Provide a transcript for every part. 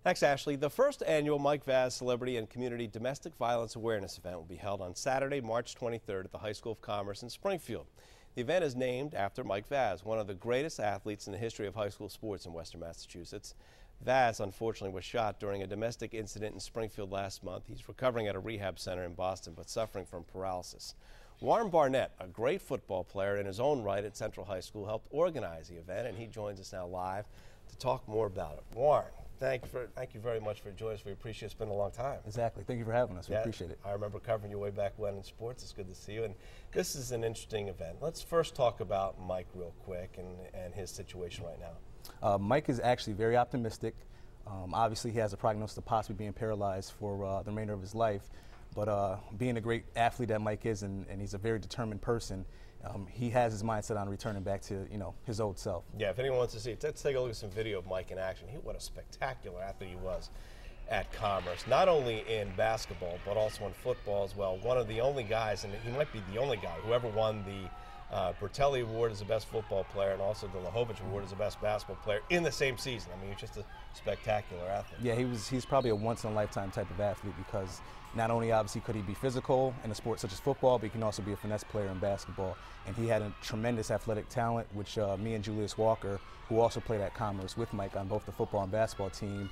Thanks, Ashley. The first annual Mike Vaz Celebrity and Community Domestic Violence Awareness event will be held on Saturday, March 23rd at the High School of Commerce in Springfield. The event is named after Mike Vaz, one of the greatest athletes in the history of high school sports in Western Massachusetts. Vaz, unfortunately, was shot during a domestic incident in Springfield last month. He's recovering at a rehab center in Boston, but suffering from paralysis. Warren Barnett, a great football player in his own right at Central High School, helped organize the event, and he joins us now live to talk more about it. Warren, thank you very much for joining us. We appreciate it. It's been a long time. Exactly. Thank you for having us. We appreciate it. I remember covering you way back when in sports. It's good to see you. And this is an interesting event. Let's first talk about Mike real quick and his situation right now. Mike is actually very optimistic. Obviously, he has a prognosis of possibly being paralyzed for the remainder of his life. But being a great athlete that Mike is, and he's a very determined person, he has his mindset on returning back to, his old self. Yeah, if anyone wants to see it, let's take a look at some video of Mike in action. What a spectacular athlete he was at Commerce, not only in basketball, but also in football as well. One of the only guys, and he might be the only guy, who ever won the Bertelli Award as the best football player and also the Lahovich Award as the best basketball player in the same season. I mean, he's just a spectacular athlete. Yeah, he's probably a once-in-a-lifetime type of athlete because not only obviously could he be physical in a sport such as football, but he can also be a finesse player in basketball. And he had a tremendous athletic talent, which me and Julius Walker, who also played at Commerce with Mike on both the football and basketball team,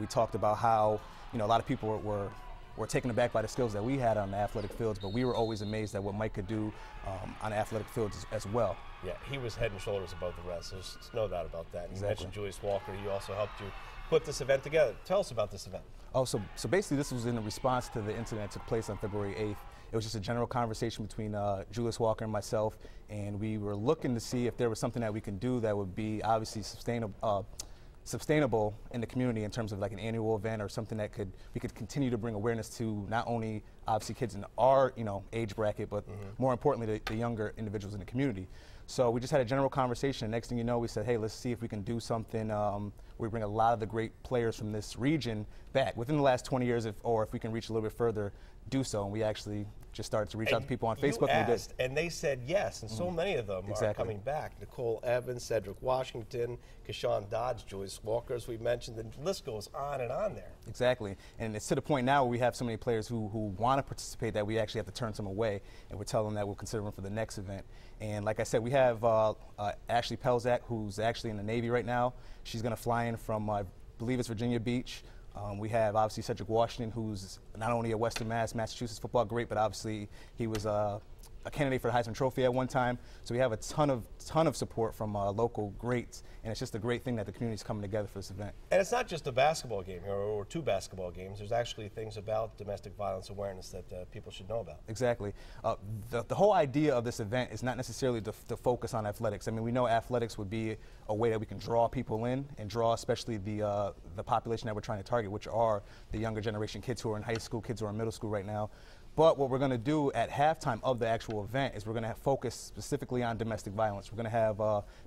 we talked about how, a lot of people were taken aback by the skills that we had on the athletic fields, but we were always amazed at what Mike could do on the athletic fields as well. Yeah, he was head and shoulders above the rest. There's no doubt about that. You Exactly. mentioned Julius Walker. He also helped you put this event together. Tell us about this event. Oh, so basically this was in response to the incident that took place on February 8th. It was just a general conversation between Julius Walker and myself, and we were looking to see if there was something that we can do that would be obviously sustainable in the community in terms of like an annual event or something that we could continue to bring awareness to not only obviously kids in our age bracket, but more importantly the younger individuals in the community. So we just had a general conversation, and next thing you know, we said, hey, let's see if we can do something where we bring a lot of the great players from this region back within the last 20 years, or if we can reach a little bit further, do so. And we actually just started to reach out to people on Facebook. And they said yes, and so many of them are coming back. Nicole Evans, Cedric Washington, Kashawn Dodge, Joyce Walker, as we mentioned, the list goes on and on there. Exactly, and it's to the point now where we have so many players who want to participate that we actually have to turn some away, and we're telling them that we'll consider them for the next event. And like I said, we have Ashley Pelzak, who's actually in the Navy right now. She's going to fly in from, I believe it's Virginia Beach. We have obviously Cedric Washington, who's not only a Western Massachusetts football great, but obviously he was a candidate for the Heisman Trophy at one time. So we have a ton of support from local greats, and it's just a great thing that the community's coming together for this event. And it's not just a basketball game here, or two basketball games. There's actually things about domestic violence awareness that people should know about. Exactly. The whole idea of this event is not necessarily to focus on athletics. I mean, we know athletics would be a way that we can draw people in and draw especially the population that we're trying to target, which are the younger generation, kids who are in high school, kids who are in middle school right now. But what we're going to do at halftime of the actual event is we're going to focus specifically on domestic violence. We're going to have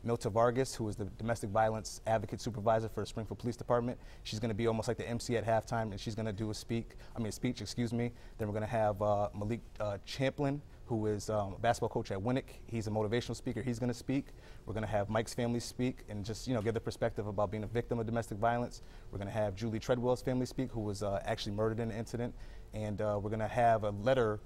Milta Vargas, who is the domestic violence advocate supervisor for the Springfield Police Department. She's going to be almost like the MC at halftime, and she's going to do a speech. Then we're going to have Malik Champlin, who is a basketball coach at Winnick. He's a motivational speaker. He's going to speak. We're going to have Mike's family speak and just give the perspective about being a victim of domestic violence. We're going to have Julie Treadwell's family speak, who was actually murdered in the incident. And we're going to have a letter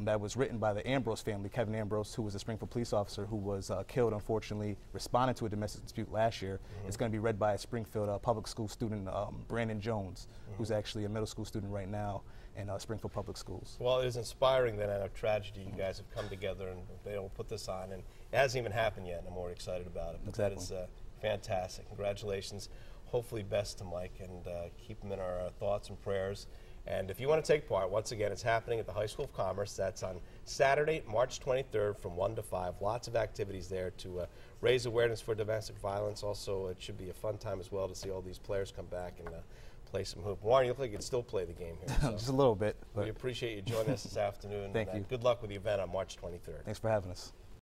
that was written by the Ambrose family, Kevin Ambrose, who was a Springfield police officer who was killed, unfortunately, responding to a domestic dispute last year. It's going to be read by a Springfield public school student, Brandon Jones, who's actually a middle school student right now in Springfield Public Schools. Well, it is inspiring that out of tragedy you guys have come together and they will put this on, and it hasn't even happened yet, and I'm more excited about it. But exactly. That is fantastic. Congratulations. Hopefully best to Mike, and keep him in our thoughts and prayers. And if you want to take part, once again, it's happening at the High School of Commerce. That's on Saturday, March 23rd from 1 to 5. Lots of activities there to raise awareness for domestic violence. Also, it should be a fun time as well to see all these players come back and play some hoop. Warren, you look like you can still play the game here. So just a little bit. We appreciate you joining us this afternoon. Thank you. Good luck with the event on March 23rd. Thanks for having us.